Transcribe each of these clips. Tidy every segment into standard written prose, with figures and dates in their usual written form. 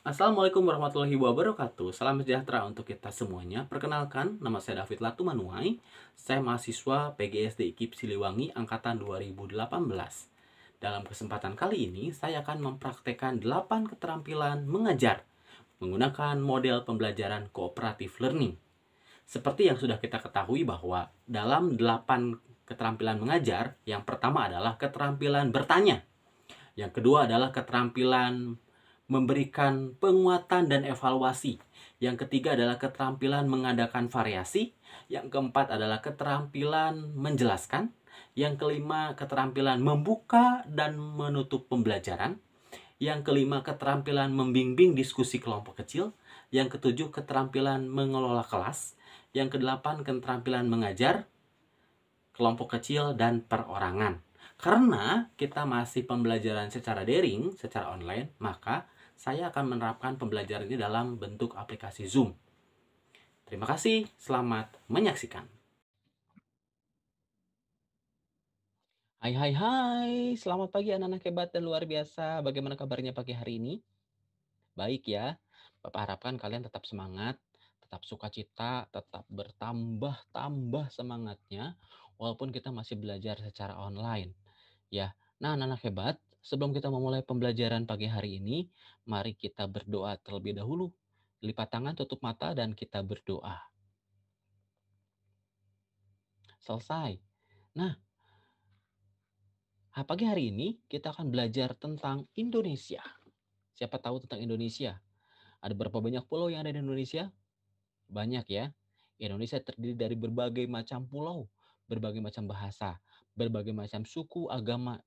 Assalamualaikum warahmatullahi wabarakatuh. Salam sejahtera untuk kita semuanya. Perkenalkan, nama saya David Latumanuai. Saya mahasiswa PGSD IKIP Siliwangi angkatan 2018. Dalam kesempatan kali ini, saya akan mempraktekkan 8 keterampilan mengajar menggunakan model pembelajaran cooperative learning. Seperti yang sudah kita ketahui bahwa dalam 8 keterampilan mengajar, yang pertama adalah keterampilan bertanya. Yang kedua adalah keterampilan memberikan penguatan dan evaluasi. Yang ketiga adalah keterampilan mengadakan variasi. Yang keempat adalah keterampilan menjelaskan. Yang kelima, keterampilan membuka dan menutup pembelajaran. Yang kelima, keterampilan membimbing diskusi kelompok kecil. Yang ketujuh, keterampilan mengelola kelas. Yang kedelapan, keterampilan mengajar kelompok kecil dan perorangan. Karena kita masih pembelajaran secara daring, secara online, maka saya akan menerapkan pembelajaran ini dalam bentuk aplikasi Zoom. Terima kasih, selamat menyaksikan. Hai hai hai, selamat pagi anak-anak hebat dan luar biasa. Bagaimana kabarnya pagi hari ini? Baik ya, Bapak harapkan kalian tetap semangat, tetap sukacita, tetap bertambah-tambah semangatnya, walaupun kita masih belajar secara online. Ya, nah anak-anak hebat, sebelum kita memulai pembelajaran pagi hari ini, mari kita berdoa terlebih dahulu. Lipat tangan, tutup mata, dan kita berdoa. Selesai. Nah, pagi hari ini kita akan belajar tentang Indonesia. Siapa tahu tentang Indonesia? Ada berapa banyak pulau yang ada di Indonesia? Banyak ya. Indonesia terdiri dari berbagai macam pulau, berbagai macam bahasa, berbagai macam suku, agama,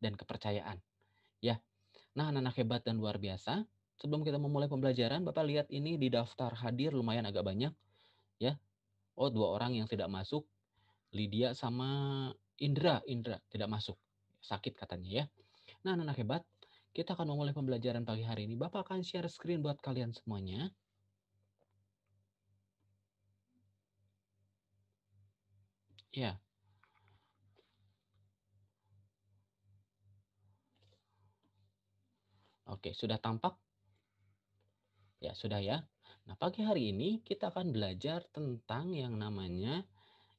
dan kepercayaan. Ya, nah anak-anak hebat dan luar biasa, sebelum kita memulai pembelajaran, Bapak lihat ini di daftar hadir lumayan agak banyak. Ya, oh 2 orang yang tidak masuk, Lydia sama Indra tidak masuk, sakit katanya ya. Nah anak-anak hebat, kita akan memulai pembelajaran pagi hari ini. Bapak akan share screen buat kalian semuanya. Ya, oke, sudah tampak? Ya, sudah ya. Nah, pagi hari ini kita akan belajar tentang yang namanya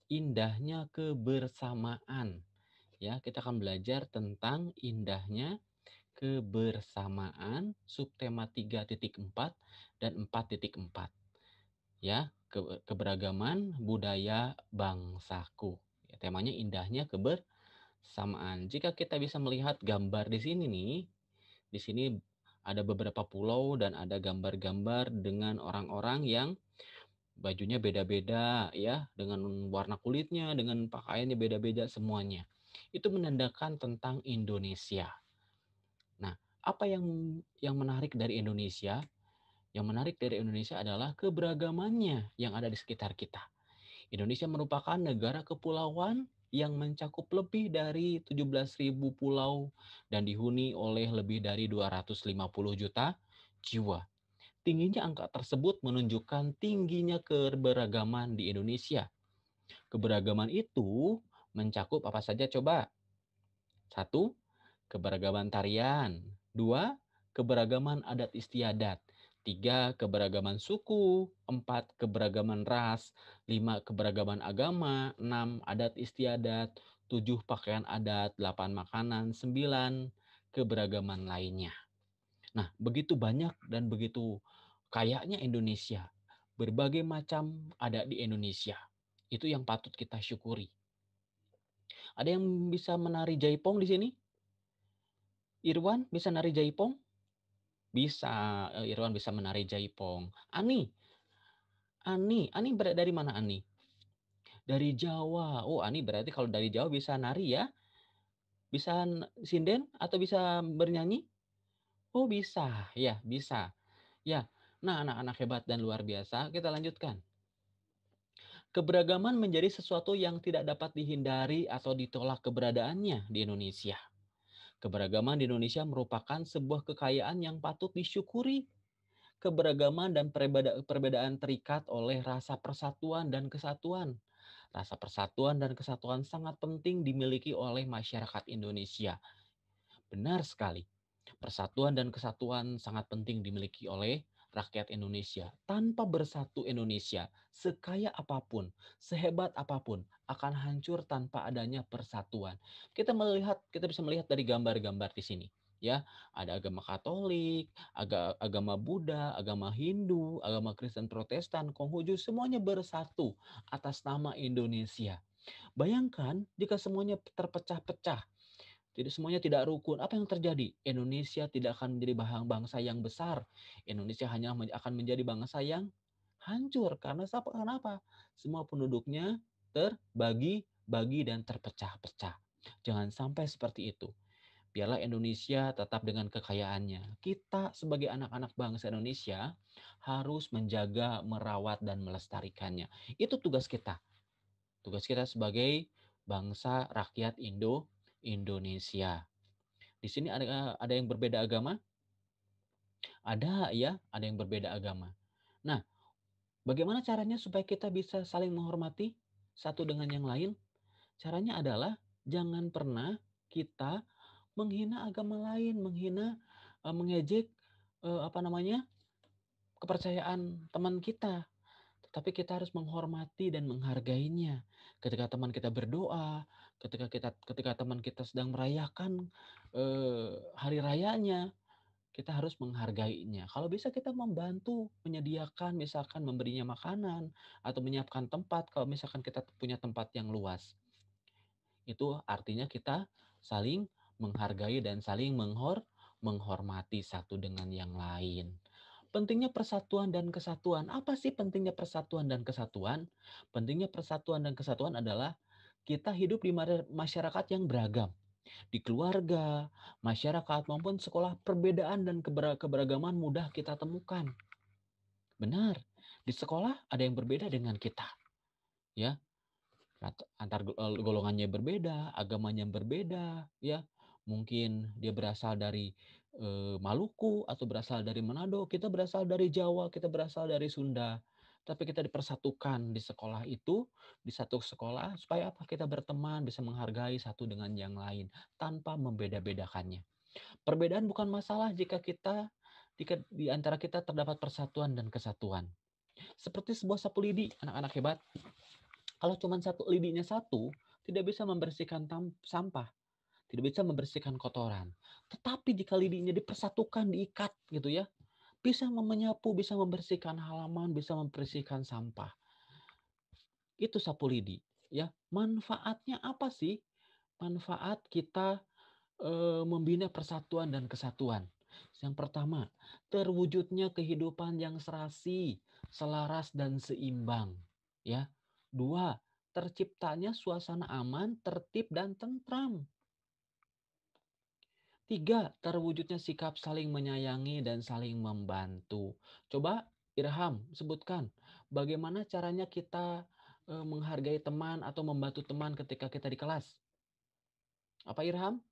indahnya kebersamaan. Ya, kita akan belajar tentang indahnya kebersamaan subtema 3.4 dan 4.4. Ya, keberagaman budaya bangsaku. Ya, temanya indahnya kebersamaan. Jika kita bisa melihat gambar di sini nih, di sini ada beberapa pulau dan ada gambar-gambar dengan orang-orang yang bajunya beda-beda ya, dengan warna kulitnya, dengan pakaiannya beda-beda semuanya. Itu menandakan tentang Indonesia. Nah, apa yang menarik dari Indonesia? Yang menarik dari Indonesia adalah keberagamannya yang ada di sekitar kita. Indonesia merupakan negara kepulauan yang mencakup lebih dari 17.000 pulau dan dihuni oleh lebih dari 250 juta jiwa. Tingginya angka tersebut menunjukkan tingginya keberagaman di Indonesia. Keberagaman itu mencakup apa saja coba? 1. Keberagaman tarian. 2. Keberagaman adat istiadat. 3. Keberagaman suku. 4. Keberagaman ras. 5. Keberagaman agama. 6. Adat istiadat. 7. Pakaian adat. 8. Makanan. 9. Keberagaman lainnya. Nah, begitu banyak dan begitu kayanya Indonesia. Berbagai macam ada di Indonesia. Itu yang patut kita syukuri. Ada yang bisa menari jaipong di sini? Irwan bisa nari jaipong? Bisa, Irwan bisa menari jaipong. Ani dari mana Ani? Dari Jawa. Oh, Ani berarti kalau dari Jawa bisa nari ya? Bisa sinden atau bisa bernyanyi? Oh, bisa. Ya, bisa. Ya. Nah, anak-anak hebat dan luar biasa, kita lanjutkan. Keberagaman menjadi sesuatu yang tidak dapat dihindari atau ditolak keberadaannya di Indonesia. Keberagaman di Indonesia merupakan sebuah kekayaan yang patut disyukuri. Keberagaman dan perbedaan terikat oleh rasa persatuan dan kesatuan. Rasa persatuan dan kesatuan sangat penting dimiliki oleh masyarakat Indonesia. Benar sekali. Persatuan dan kesatuan sangat penting dimiliki oleh rakyat Indonesia. Tanpa bersatu Indonesia, sekaya apapun, sehebat apapun, akan hancur tanpa adanya persatuan. Kita bisa melihat dari gambar-gambar di sini. Ya, ada agama Katolik, agama Buddha, agama Hindu, agama Kristen Protestan, Konghucu, semuanya bersatu atas nama Indonesia. Bayangkan jika semuanya terpecah-pecah, semuanya tidak rukun. Apa yang terjadi? Indonesia tidak akan menjadi bangsa yang besar. Indonesia hanya akan menjadi bangsa yang hancur. Karena kenapa? Semua penduduknya terbagi-bagi dan terpecah-pecah. Jangan sampai seperti itu. Biarlah Indonesia tetap dengan kekayaannya. Kita sebagai anak-anak bangsa Indonesia harus menjaga, merawat, dan melestarikannya. Itu tugas kita. Tugas kita sebagai bangsa rakyat Indonesia. Di sini ada yang berbeda agama? Ada ya, ada yang berbeda agama. Nah, bagaimana caranya supaya kita bisa saling menghormati satu dengan yang lain? Caranya adalah jangan pernah kita menghina agama lain, mengejek kepercayaan teman kita. Tetapi kita harus menghormati dan menghargainya. Ketika teman kita berdoa, ketika teman kita sedang merayakan hari rayanya, kita harus menghargainya. Kalau bisa kita membantu menyediakan, misalkan memberinya makanan atau menyiapkan tempat kalau misalkan kita punya tempat yang luas. Itu artinya kita saling menghargai dan saling menghormati satu dengan yang lain. Pentingnya persatuan dan kesatuan. Apa sih pentingnya persatuan dan kesatuan? Pentingnya persatuan dan kesatuan adalah kita hidup di masyarakat yang beragam. Di keluarga, masyarakat, maupun sekolah, perbedaan dan keberagaman mudah kita temukan. Benar, di sekolah ada yang berbeda dengan kita. Ya, antar golongannya berbeda, agamanya berbeda, ya. Mungkin dia berasal dari Maluku atau berasal dari Manado, kita berasal dari Jawa, kita berasal dari Sunda. Tapi kita dipersatukan di sekolah itu, di satu sekolah, supaya apa? Kita berteman, bisa menghargai satu dengan yang lain, tanpa membeda-bedakannya. Perbedaan bukan masalah jika di antara kita terdapat persatuan dan kesatuan. Seperti sebuah sapu lidi, anak-anak hebat. Kalau cuma lidinya satu, tidak bisa membersihkan sampah, tidak bisa membersihkan kotoran. Tetapi jika lidinya dipersatukan, diikat gitu ya, bisa menyapu, bisa membersihkan halaman, bisa membersihkan sampah. Itu sapu lidi. Ya, manfaatnya apa sih? Manfaat kita membina persatuan dan kesatuan. Yang pertama, terwujudnya kehidupan yang serasi, selaras dan seimbang. Ya. Dua, terciptanya suasana aman, tertib dan tentram. Tiga, terwujudnya sikap saling menyayangi dan saling membantu. Coba Irham sebutkan bagaimana caranya kita menghargai teman atau membantu teman ketika kita di kelas. Apa Irham?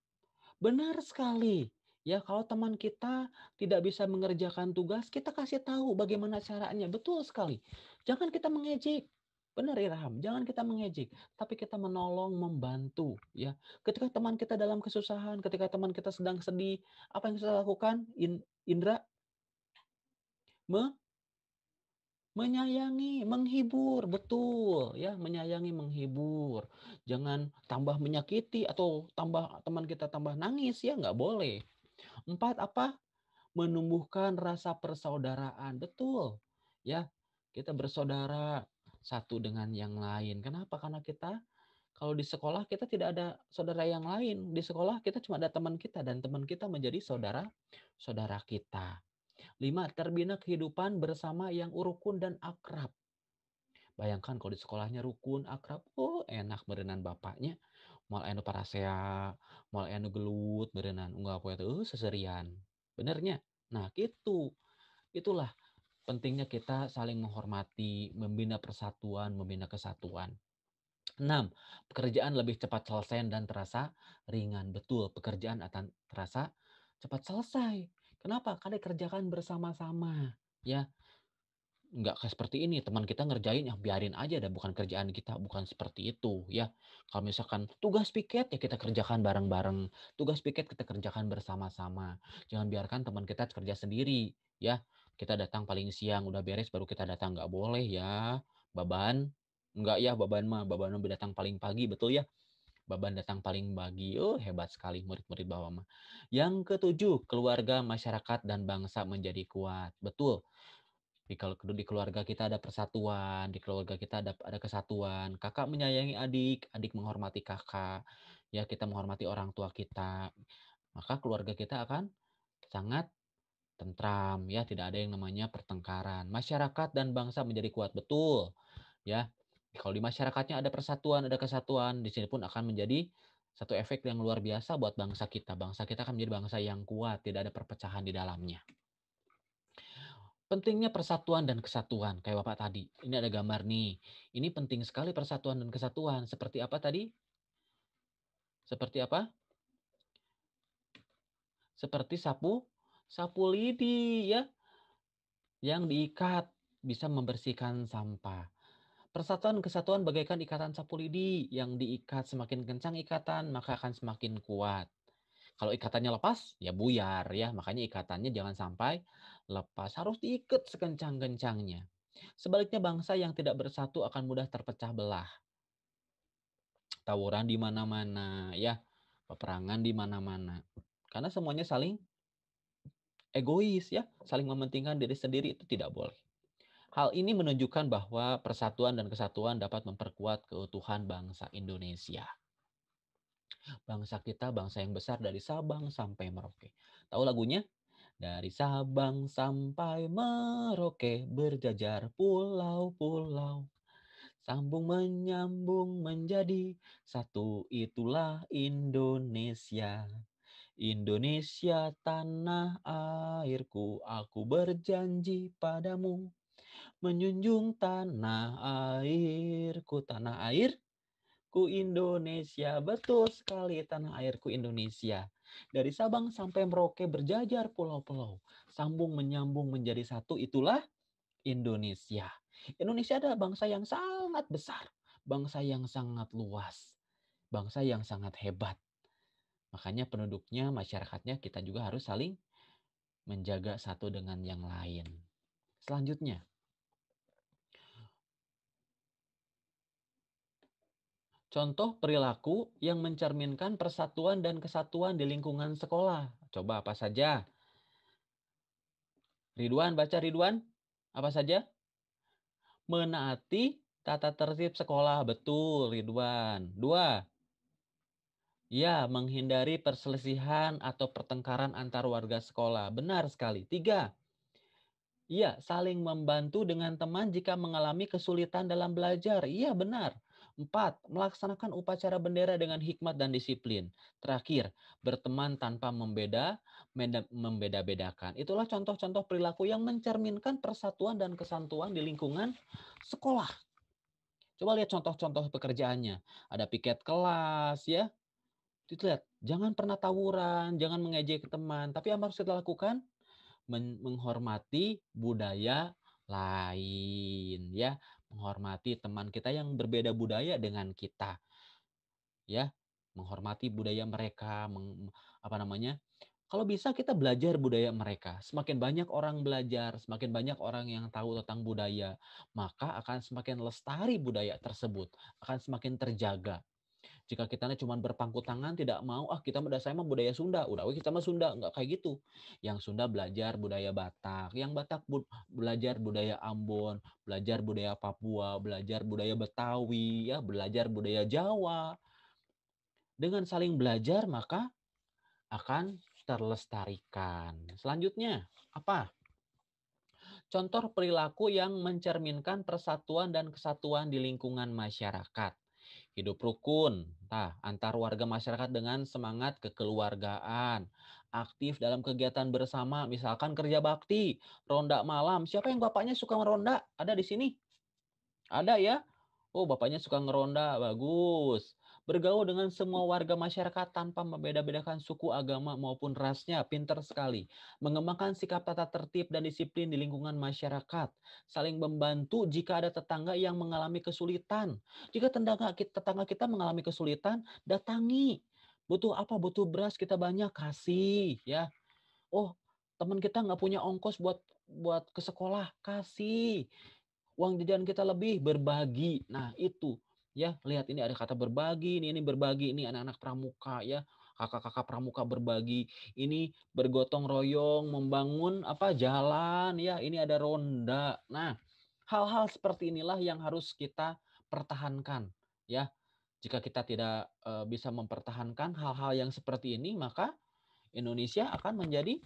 Benar sekali. Ya, kalau teman kita tidak bisa mengerjakan tugas, kita kasih tahu bagaimana caranya. Betul sekali. Jangan kita mengejek. Benar Irham, jangan kita mengejek, tapi kita menolong, membantu, ya. Ketika teman kita dalam kesusahan, ketika teman kita sedang sedih, apa yang kita lakukan? Indra, menyayangi, menghibur, betul, ya, menyayangi, menghibur. Jangan tambah menyakiti atau teman kita tambah nangis, ya, nggak boleh. 4, apa? Menumbuhkan rasa persaudaraan. Betul. Ya, kita bersaudara satu dengan yang lain. Kenapa? Karena kalau di sekolah kita tidak ada saudara yang lain. Di sekolah kita cuma ada teman kita dan teman kita menjadi saudara kita. 5, terbina kehidupan bersama yang rukun dan akrab. Bayangkan kalau di sekolahnya rukun, akrab, enak berenang bapaknya. Mal anu parasea, mal anu gelut berenang, unggah poe teh seserian. Benernya. Nah, gitu. Itulah pentingnya kita saling menghormati, membina persatuan, membina kesatuan. 6, pekerjaan lebih cepat selesai dan terasa ringan. Betul, pekerjaan akan terasa cepat selesai. Kenapa? Karena dikerjakan bersama-sama, ya. nggak kayak seperti ini, teman kita ngerjain, ya biarin aja dah, bukan kerjaan kita, bukan seperti itu ya. Kalau misalkan tugas piket, ya kita kerjakan bareng-bareng, tugas piket kita kerjakan bersama-sama. Jangan biarkan teman kita kerja sendiri ya. Kita datang paling siang, udah beres baru kita datang, nggak boleh ya. Baban, enggak ya, baban mah datang paling pagi, betul ya? Baban datang paling pagi, oh hebat sekali murid-murid Bapak mah. Yang ketujuh, keluarga, masyarakat, dan bangsa menjadi kuat. Betul. Di keluarga kita ada persatuan, di keluarga kita ada kesatuan. Kakak menyayangi adik, adik menghormati kakak. Ya, kita menghormati orang tua kita. Maka keluarga kita akan sangat tentram, ya, tidak ada yang namanya pertengkaran. Masyarakat dan bangsa menjadi kuat, betul. Ya. Kalau di masyarakatnya ada persatuan, ada kesatuan, di sini pun akan menjadi satu efek yang luar biasa buat bangsa kita. Bangsa kita akan menjadi bangsa yang kuat, tidak ada perpecahan di dalamnya. Pentingnya persatuan dan kesatuan, kayak Bapak tadi. Ini ada gambar nih. Ini penting sekali persatuan dan kesatuan. Seperti apa tadi? Seperti apa? Seperti sapu lidi ya, yang diikat bisa membersihkan sampah. Persatuan dan kesatuan bagaikan ikatan sapu lidi yang diikat, semakin kencang ikatan maka akan semakin kuat. Kalau ikatannya lepas, ya buyar ya. Makanya ikatannya jangan sampai lepas. Harus diikat sekencang-kencangnya. Sebaliknya bangsa yang tidak bersatu akan mudah terpecah belah. Tawuran di mana-mana ya. Peperangan di mana-mana. Karena semuanya saling egois ya. Saling mementingkan diri sendiri, itu tidak boleh. Hal ini menunjukkan bahwa persatuan dan kesatuan dapat memperkuat keutuhan bangsa Indonesia. Bangsa kita bangsa yang besar dari Sabang sampai Merauke. Tahu lagunya? Dari Sabang sampai Merauke berjajar pulau-pulau. Sambung menyambung menjadi satu, itulah Indonesia. Indonesia tanah airku, aku berjanji padamu. Menjunjung tanah airku, tanah airku Indonesia. Betul sekali, tanah airku Indonesia. Dari Sabang sampai Merauke berjajar pulau-pulau. Sambung menyambung menjadi satu, itulah Indonesia. Indonesia adalah bangsa yang sangat besar. Bangsa yang sangat luas. Bangsa yang sangat hebat. Makanya penduduknya, masyarakatnya kita juga harus saling menjaga satu dengan yang lain. Selanjutnya, contoh perilaku yang mencerminkan persatuan dan kesatuan di lingkungan sekolah. Coba apa saja? Ridwan, baca Ridwan. Apa saja? Menaati tata tertib sekolah. Betul, Ridwan. 2. Ya, menghindari perselisihan atau pertengkaran antar warga sekolah. Benar sekali. 3. Iya, saling membantu dengan teman jika mengalami kesulitan dalam belajar. Iya, benar. 4. Melaksanakan upacara bendera dengan hikmat dan disiplin. Terakhir, berteman tanpa membeda-bedakan. Itulah contoh-contoh perilaku yang mencerminkan persatuan dan kesatuan di lingkungan sekolah. Coba lihat contoh-contoh pekerjaannya. Ada piket kelas, ya. Lihat, jangan pernah tawuran, jangan mengejek teman. Tapi apa harus kita lakukan? Menghormati budaya lain ya, menghormati teman kita yang berbeda budaya dengan kita ya, menghormati budaya mereka, kalau bisa kita belajar budaya mereka. Semakin banyak orang belajar, semakin banyak orang yang tahu tentang budaya, maka akan semakin lestari budaya tersebut, akan semakin terjaga. Jika kita cuma berpangku tangan, tidak mau, kita saya mah budaya Sunda, udah kita mah Sunda, nggak kayak gitu. Yang Sunda belajar budaya Batak, yang Batak belajar budaya Ambon, belajar budaya Papua, belajar budaya Betawi, ya, belajar budaya Jawa. Dengan saling belajar maka akan terlestarikan. Selanjutnya, apa? Contoh perilaku yang mencerminkan persatuan dan kesatuan di lingkungan masyarakat. Hidup rukun, antar warga masyarakat dengan semangat kekeluargaan. Aktif dalam kegiatan bersama, misalkan kerja bakti, ronda malam. Siapa yang bapaknya suka meronda? Ada di sini? Ada ya? Oh, bapaknya suka ngeronda, bagus. Bergaul dengan semua warga masyarakat tanpa membeda-bedakan suku, agama, maupun rasnya. Pinter sekali. Mengembangkan sikap tata tertib dan disiplin di lingkungan masyarakat. Saling membantu jika ada tetangga yang mengalami kesulitan. Jika tetangga kita mengalami kesulitan, datangi. Butuh apa? Butuh beras, kita banyak kasih, ya. Oh, teman kita nggak punya ongkos buat buat ke sekolah, kasih. Uang jajan kita lebih, berbagi. Nah, itu ya, lihat ini ada kata berbagi, ini berbagi, ini anak-anak pramuka ya, kakak-kakak pramuka berbagi, ini bergotong royong membangun apa jalan ya, ini ada ronda. Nah, hal-hal seperti inilah yang harus kita pertahankan ya. Jika kita tidak bisa mempertahankan hal-hal yang seperti ini, maka Indonesia akan menjadi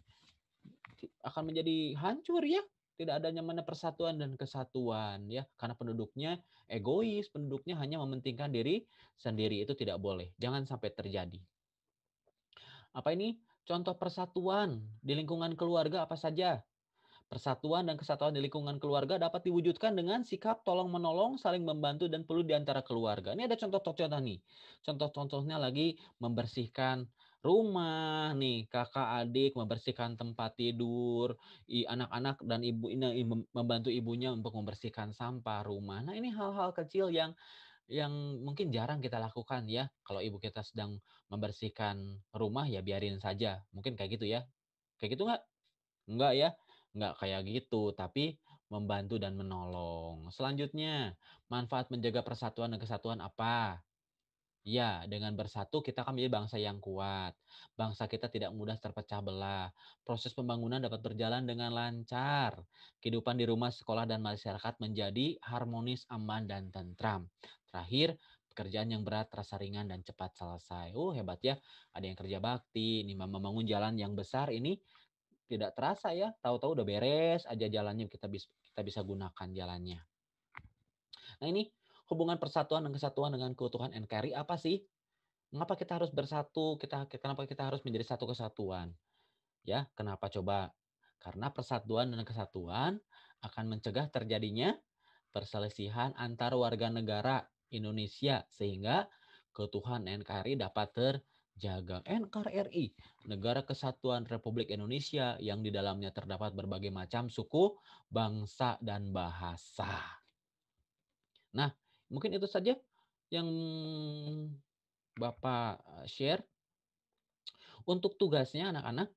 hancur ya. Tidak adanya mana persatuan dan kesatuan ya, karena penduduknya egois, penduduknya hanya mementingkan diri sendiri, itu tidak boleh. Jangan sampai terjadi. Apa ini? Contoh persatuan di lingkungan keluarga apa saja? Persatuan dan kesatuan di lingkungan keluarga dapat diwujudkan dengan sikap tolong-menolong, saling membantu, dan perlu di antara keluarga. Ini ada contoh-contohnya nih. Contoh-contohnya lagi membersihkan rumah nih, kakak adik membersihkan tempat tidur, anak-anak dan ibu ini membantu ibunya untuk membersihkan sampah rumah. Nah, ini hal-hal kecil yang mungkin jarang kita lakukan ya. Kalau ibu kita sedang membersihkan rumah ya biarin saja. Mungkin kayak gitu ya. Kayak gitu nggak? Enggak ya, enggak kayak gitu, tapi membantu dan menolong. Selanjutnya, manfaat menjaga persatuan dan kesatuan apa? Ya, dengan bersatu kita akan menjadi bangsa yang kuat. Bangsa kita tidak mudah terpecah belah. Proses pembangunan dapat berjalan dengan lancar. Kehidupan di rumah, sekolah, dan masyarakat menjadi harmonis, aman, dan tentram. Terakhir, pekerjaan yang berat terasa ringan dan cepat selesai. Hebat ya. Ada yang kerja bakti, ini membangun jalan yang besar ini tidak terasa ya, tahu-tahu udah beres aja jalannya, kita bisa gunakan jalannya. Nah, ini hubungan persatuan dan kesatuan dengan keutuhan NKRI apa sih? Mengapa kita harus bersatu? Kenapa kita harus menjadi satu kesatuan? Ya, kenapa coba? Karena persatuan dan kesatuan akan mencegah terjadinya perselisihan antar warga negara Indonesia sehingga keutuhan NKRI dapat terjaga. NKRI, Negara Kesatuan Republik Indonesia, yang di dalamnya terdapat berbagai macam suku, bangsa, dan bahasa. Nah, mungkin itu saja yang Bapak share. Untuk tugasnya anak-anak,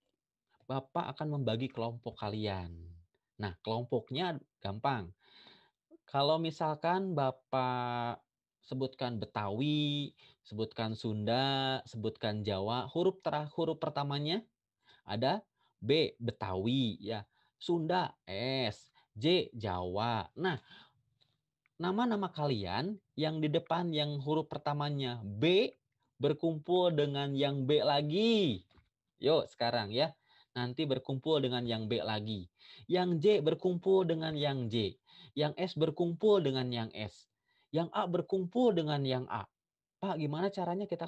Bapak akan membagi kelompok kalian. Nah, kelompoknya gampang. Kalau misalkan Bapak sebutkan Betawi, sebutkan Sunda, sebutkan Jawa, huruf pertamanya ada B, Betawi ya. Sunda S, J, Jawa. Nah, nama-nama kalian yang di depan yang huruf pertamanya B berkumpul dengan yang B lagi. Yuk sekarang ya. Nanti berkumpul dengan yang B lagi. Yang J berkumpul dengan yang J. Yang S berkumpul dengan yang S. Yang A berkumpul dengan yang A. Pak, gimana caranya? Kita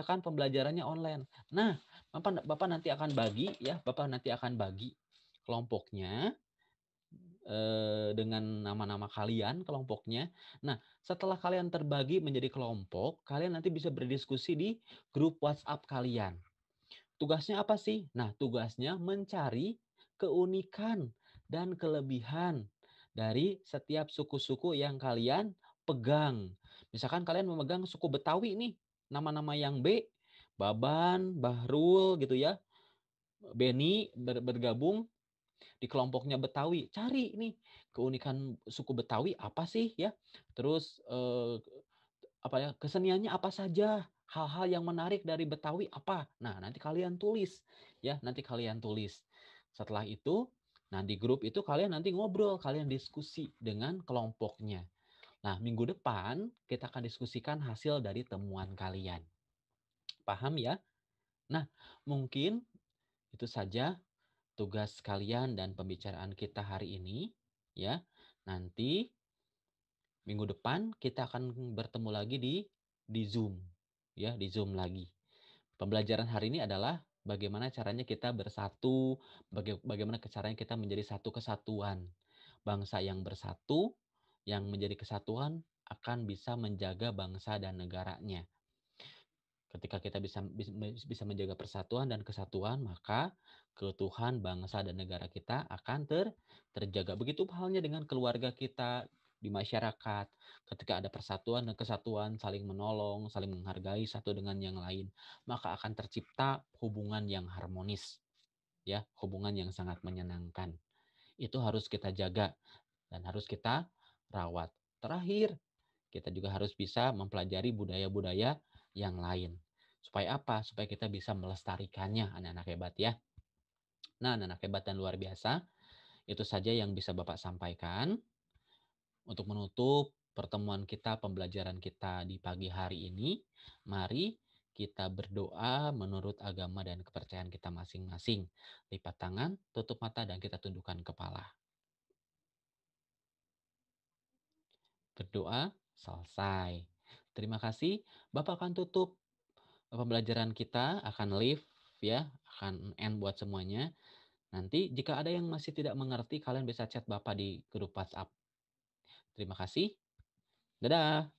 kan pembelajarannya online. Nah, Bapak nanti akan bagi ya, Bapak nanti akan bagi kelompoknya dengan nama-nama kalian kelompoknya. Nah, setelah kalian terbagi menjadi kelompok, kalian nanti bisa berdiskusi di grup WhatsApp kalian. Tugasnya apa sih? Nah, tugasnya mencari keunikan dan kelebihan dari setiap suku-suku yang kalian pegang. Misalkan kalian memegang suku Betawi nih, nama-nama yang B, Baban, Bahrul gitu ya, Beni bergabung di kelompoknya Betawi. Cari nih keunikan suku Betawi apa sih ya? Terus apa ya, keseniannya apa saja? Hal-hal yang menarik dari Betawi apa? Nah, nanti kalian tulis ya, nanti kalian tulis. Setelah itu, nah di grup itu kalian nanti ngobrol, kalian diskusi dengan kelompoknya. Nah, minggu depan kita akan diskusikan hasil dari temuan kalian. Paham ya? Nah, mungkin itu saja tugas kalian dan pembicaraan kita hari ini ya. Nanti minggu depan kita akan bertemu lagi di Zoom ya, di Zoom lagi. Pembelajaran hari ini adalah bagaimana caranya kita bersatu, bagaimana caranya kita menjadi satu kesatuan. Bangsa yang bersatu, yang menjadi kesatuan akan bisa menjaga bangsa dan negaranya. Ketika kita bisa menjaga persatuan dan kesatuan, maka keutuhan bangsa dan negara kita akan terjaga. Begitu halnya dengan keluarga kita, di masyarakat. Ketika ada persatuan dan kesatuan, saling menolong, saling menghargai satu dengan yang lain, maka akan tercipta hubungan yang harmonis, ya, hubungan yang sangat menyenangkan. Itu harus kita jaga dan harus kita rawat. Terakhir, kita juga harus bisa mempelajari budaya-budaya yang lain. Supaya apa? Supaya kita bisa melestarikannya, anak-anak hebat ya. Nah, anak-anak hebat dan luar biasa, itu saja yang bisa Bapak sampaikan untuk menutup pertemuan kita, pembelajaran kita di pagi hari ini. Mari kita berdoa menurut agama dan kepercayaan kita masing-masing. Lipat tangan, tutup mata, dan kita tundukkan kepala. Berdoa, selesai. Terima kasih. Bapak akan tutup pembelajaran kita, akan live ya, akan end buat semuanya. Nanti jika ada yang masih tidak mengerti, kalian bisa chat Bapak di grup WhatsApp. Terima kasih. Dadah.